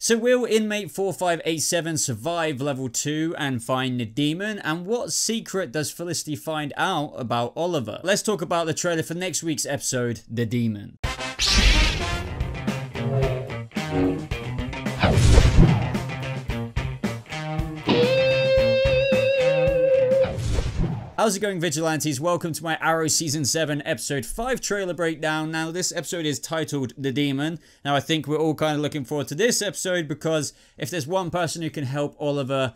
So will inmate 4587 survive level 2 and find the demon? And what secret does Felicity find out about Oliver? Let's talk about the trailer for next week's episode, The Demon. How's it going, Vigilantes? Welcome to my Arrow Season 7 Episode 5 trailer breakdown. Now, this episode is titled The Demon. Now, I think we're all kind of looking forward to this episode because if there's one person who can help Oliver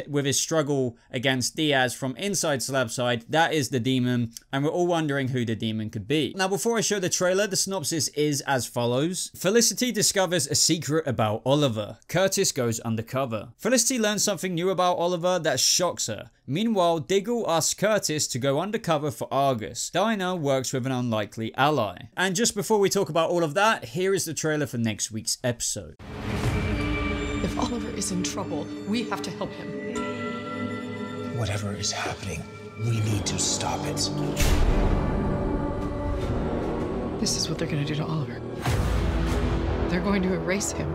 with his struggle against Diaz from inside Slabside, that is the Demon, and we're all wondering who the Demon could be. Now, before I show the trailer, the synopsis is as follows. Felicity discovers a secret about Oliver. Curtis goes undercover. Felicity learns something new about Oliver that shocks her. Meanwhile, Diggle asks Curtis to go undercover for Argus. Dinah works with an unlikely ally. And just before we talk about all of that, here is the trailer for next week's episode. If Oliver is in trouble, we have to help him. Whatever is happening, we need to stop it. This is what they're going to do to Oliver. They're going to erase him.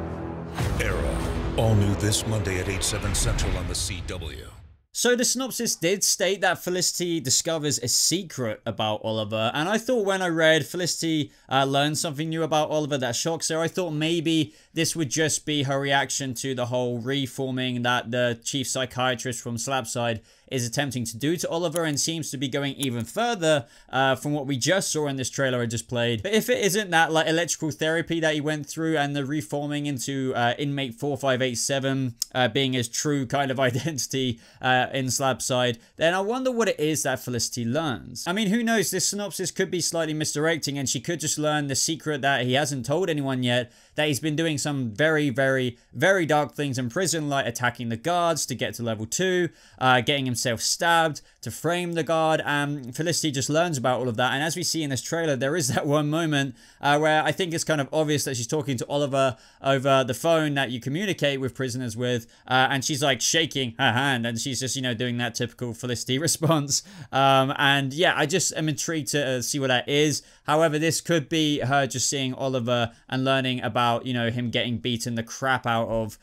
Arrow, all new this Monday at 8, 7 Central on the CW. So the synopsis did state that Felicity discovers a secret about Oliver, and I thought when I read Felicity learned something new about Oliver that shocks her, I thought maybe this would just be her reaction to the whole reforming that the chief psychiatrist from Slabside is attempting to do to Oliver, and seems to be going even further from what we just saw in this trailer I just played. But if it isn't that like electrical therapy that he went through and the reforming into inmate 4587 being his true kind of identity in Slabside, then I wonder what it is that Felicity learns. I mean, who knows, this synopsis could be slightly misdirecting and she could just learn the secret that he hasn't told anyone yet, that he's been doing some very, very, very dark things in prison, like attacking the guards to get to level 2, getting himself stabbed to frame the guard, and Felicity just learns about all of that. And as we see in this trailer, there is that one moment where I think it's kind of obvious that she's talking to Oliver over the phone that you communicate with prisoners with, and she's like shaking her hand, and she's just, you know, doing that typical Felicity response. And yeah, I just am intrigued to see what that is. However, this could be her just seeing Oliver and learning about, you know, him getting beaten the crap out of,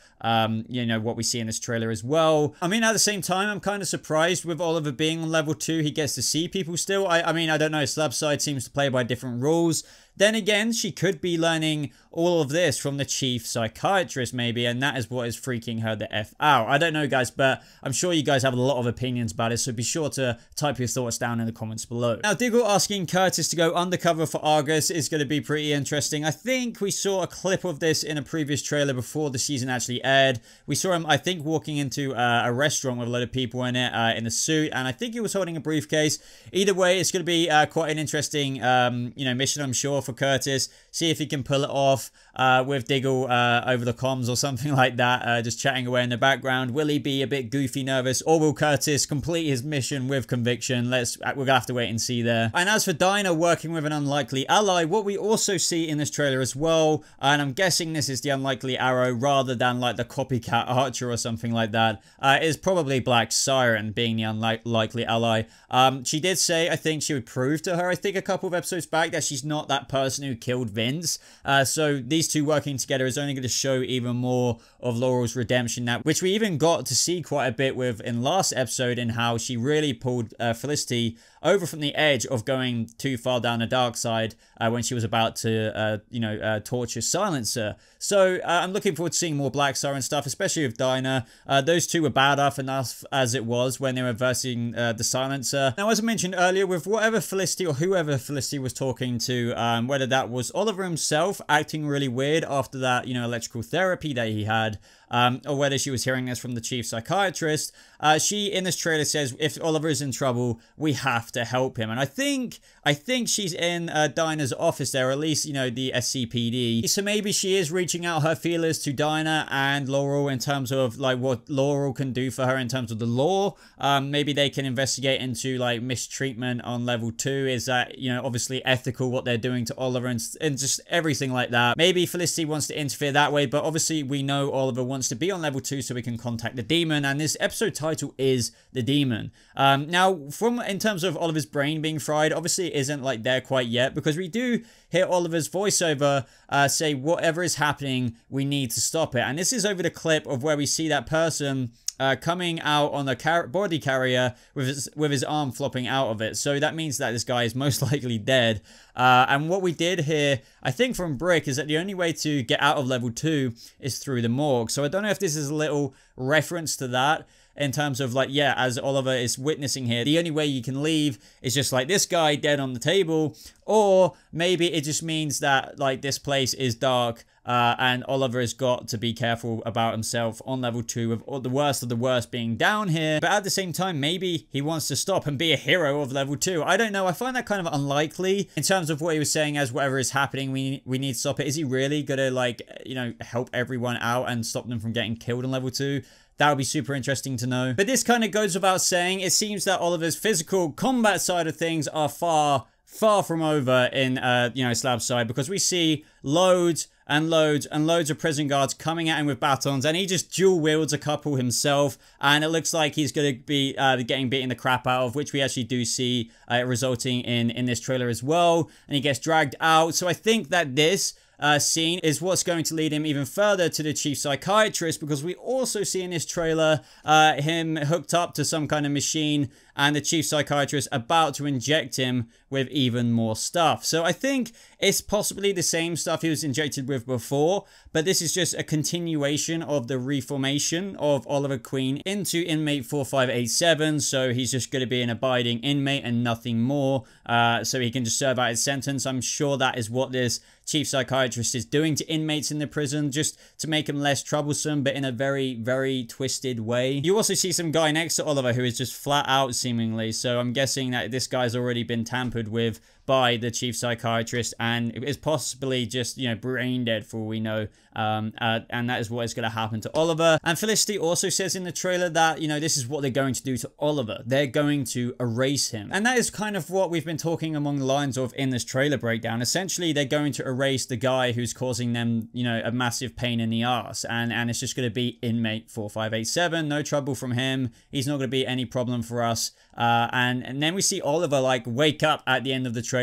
you know, what we see in this trailer as well. I mean, at the same time, I'm kind of surprised with Oliver being on level 2, he gets to see people still. I mean, I don't know, Slabside seems to play by different rules. Then again, she could be learning all of this from the chief psychiatrist maybe, and that is what is freaking her the F out. I don't know, guys, but I'm sure you guys have a lot of opinions about it, so be sure to type your thoughts down in the comments below. Now, Diggle asking Curtis to go undercover for Argus is going to be pretty interesting. I think we saw a clip of this in a previous trailer before the season actually aired. We saw him, I think, walking into a restaurant with a lot of people in it, in a suit, and I think he was holding a briefcase. Either way, it's going to be quite an interesting, you know, mission, I'm sure, for Curtis. See if he can pull it off with Diggle over the comms or something like that, just chatting away in the background. Will he be a bit goofy nervous, or will Curtis complete his mission with conviction? We're gonna have to wait and see there. And as for Dinah working with an unlikely ally, what we also see in this trailer as well, and I'm guessing this is the unlikely Arrow rather than like the copycat Archer or something like that, is probably Black Siren being the unlikely ally. She did say, I think she would prove to her, I think a couple of episodes back, that she's not that person who killed Vince. So these two working together is only going to show even more of Laurel's redemption, which we even got to see quite a bit with in last episode, in how she really pulled Felicity over from the edge of going too far down the dark side when she was about to, you know, torture Silencer. So I'm looking forward to seeing more Black Siren stuff, especially with Dinah. Those two were badass enough as it was when they were versing the Silencer. Now, as I mentioned earlier, with whatever Felicity or whoever Felicity was talking to, whether that was Oliver himself acting really weird after that, you know, electrical therapy that he had, or whether she was hearing this from the chief psychiatrist, she in this trailer says if Oliver is in trouble, we have to help him. And I think she's in Dinah's office there, or at least, you know, the SCPD. So maybe she is reaching out her feelers to Dinah and Laurel in terms of like what Laurel can do for her in terms of the law. Maybe they can investigate into like mistreatment on level 2. Is that, you know, obviously ethical what they're doing to to Oliver and just everything like that. Maybe Felicity wants to interfere that way, but obviously we know Oliver wants to be on level 2 so we can contact the demon, and this episode title is The Demon. Now, in terms of Oliver's brain being fried, obviously it isn't like there quite yet, because we do hear Oliver's voiceover say, whatever is happening, we need to stop it. And this is over the clip of where we see that person coming out on a body carrier with his arm flopping out of it. So that means that this guy is most likely dead. And what we did here, I think from Brick, is that the only way to get out of level 2 is through the morgue. So I don't know if this is a little reference to that, in terms of like, yeah, as Oliver is witnessing here, the only way you can leave is just like this guy dead on the table, or maybe it just means that like this place is dark, and Oliver has got to be careful about himself on level 2 with all the worst of the worst being down here. But at the same time, maybe he wants to stop and be a hero of level 2. I don't know. I find that kind of unlikely in terms of what he was saying as whatever is happening, we need to stop it. Is he really gonna, like, you know, help everyone out and stop them from getting killed on level 2? That would be super interesting to know. But this kind of goes without saying. It seems that Oliver's physical combat side of things are far from over in, you know, Slabside, because we see loads and loads of prison guards coming at him with batons, and he just dual wields a couple himself, and it looks like he's going to be getting beaten the crap out of, which we actually do see resulting in this trailer as well, and he gets dragged out. So I think that this scene is what's going to lead him even further to the chief psychiatrist, because we also see in this trailer him hooked up to some kind of machine and the chief psychiatrist about to inject him with even more stuff. So I think it's possibly the same stuff he was injected with before, but this is just a continuation of the reformation of Oliver Queen into inmate 4587. So he's just going to be an abiding inmate and nothing more, so he can just serve out his sentence. I'm sure that is what this chief psychiatrist is doing to inmates in the prison, just to make him less troublesome, but in a very twisted way. You also see some guy next to Oliver who is just flat out seemingly, so I'm guessing that this guy's already been tampered with by the chief psychiatrist and is possibly just, you know, brain dead for all we know, and that is what is going to happen to Oliver. And Felicity also says in the trailer that, you know, this is what they're going to do to Oliver. They're going to erase him, and that is kind of what we've been talking among the lines of in this trailer breakdown. Essentially, they're going to erase the guy who's causing them, you know, a massive pain in the ass, and it's just going to be inmate 4587. No trouble from him. He's not going to be any problem for us. And then we see Oliver like wake up at the end of the trailer.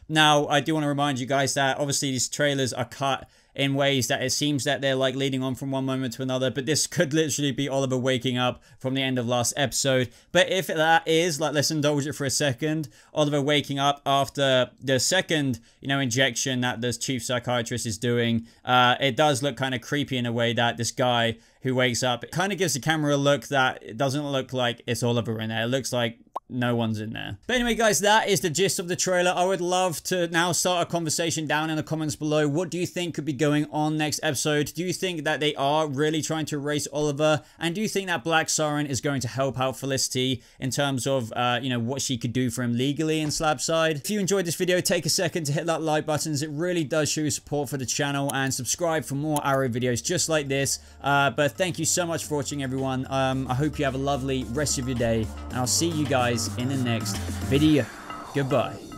Now, I do want to remind you guys that obviously these trailers are cut in ways that it seems that they're like leading on from one moment to another, but this could literally be Oliver waking up from the end of last episode. But if that is, like, let's indulge it for a second, Oliver waking up after the second, you know, injection that this chief psychiatrist is doing, it does look kind of creepy in a way that this guy who wakes up, it kind of gives the camera a look that it doesn't look like it's Oliver in there. It looks like no one's in there. But anyway, guys, that is the gist of the trailer. I would love to now start a conversation down in the comments below. What do you think could be going on next episode? Do you think that they are really trying to erase Oliver? And do you think that Black Siren is going to help out Felicity in terms of, you know, what she could do for him legally in Slabside? If you enjoyed this video, take a second to hit that like button. It really does show your support for the channel, and subscribe for more Arrow videos just like this. But thank you so much for watching, everyone. I hope you have a lovely rest of your day, and I'll see you guys in the next video. Goodbye.